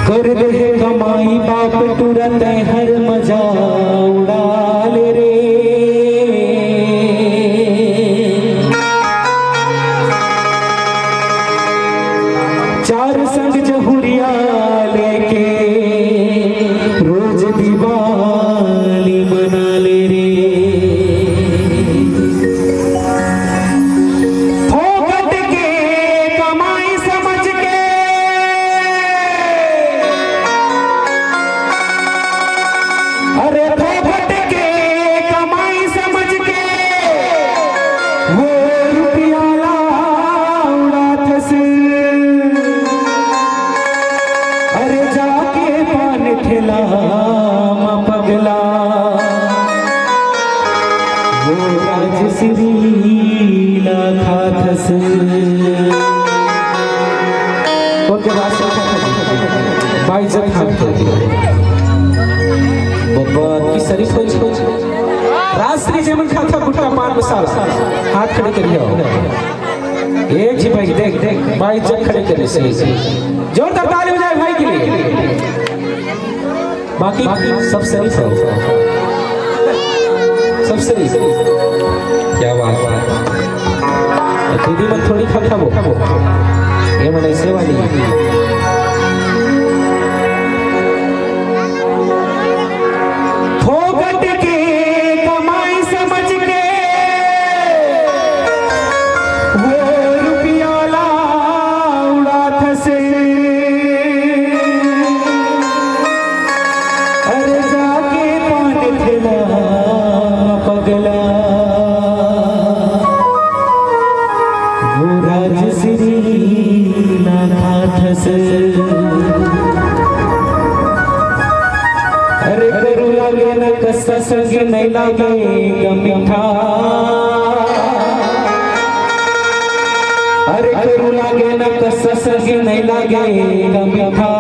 कर दे कमाई बाप तुरंत हर मजा उड़ा ले रे। चार संग जहुरिया लेके रोज दिवाली मना ले रे। फोकट के कमाई समझ के अरे फोकट के कमाई समझ के वो रुपया उड़ात से अरे जाके पान ठेला पगला वो राजश्री खात से ओके भाई जब की सरी सोच राजश्री जेमन खाता गुट्टा पान मसाला हाथ खड़े करिए एक ही भाई देख देख भाई जब खड़े करे सही से जोरदार ताली हो जाए भाई के लिए। बाकी सब सही सब सही क्या बात दीदी मत थोड़ी खा वो ये मन ऐसे वाली अरे करू लागे न कसा संग नहीं लागे मीठा। अरे करू लागे न कसा संग नहीं लागे मीठा।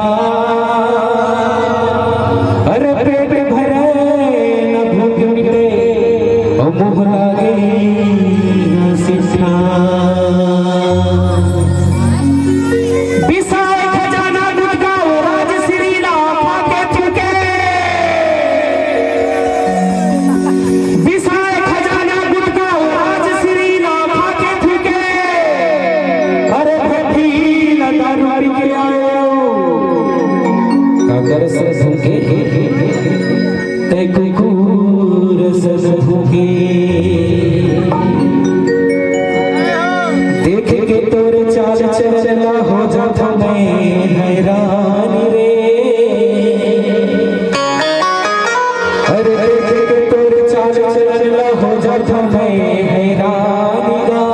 अरे पेट भरे न भूख मिटे और मुँह लागे न सिठा। देख के तोरे चाल चला हो जाता मैं हैरान रे। अरे देख के तोरे चाल चला हो जाता मैं हैरान गा।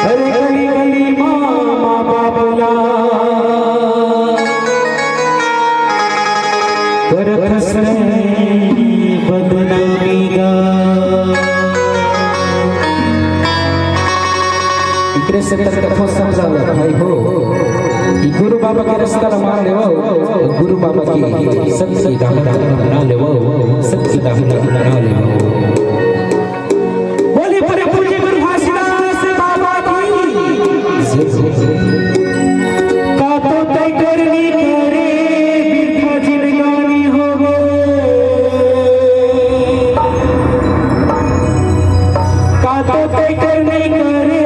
अरे गली गली मामा बाबला कर बदनामी गा। इकरे से कथो समझाला भाई हो कि गुरु बाबा के रास्ता मान लेवो। गुरु बाबा की सच्ची दाहना बना लेवो। सच्ची दाहना बना लेवो। बोले पर पूज्य गुरु घासीदास बाबा की का तो तय करनी करे बिरथा जिंदगानी हो का तो तय करनी करे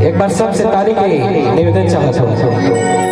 एक बार सबसे ताली के निवेदन चाहता हूँ।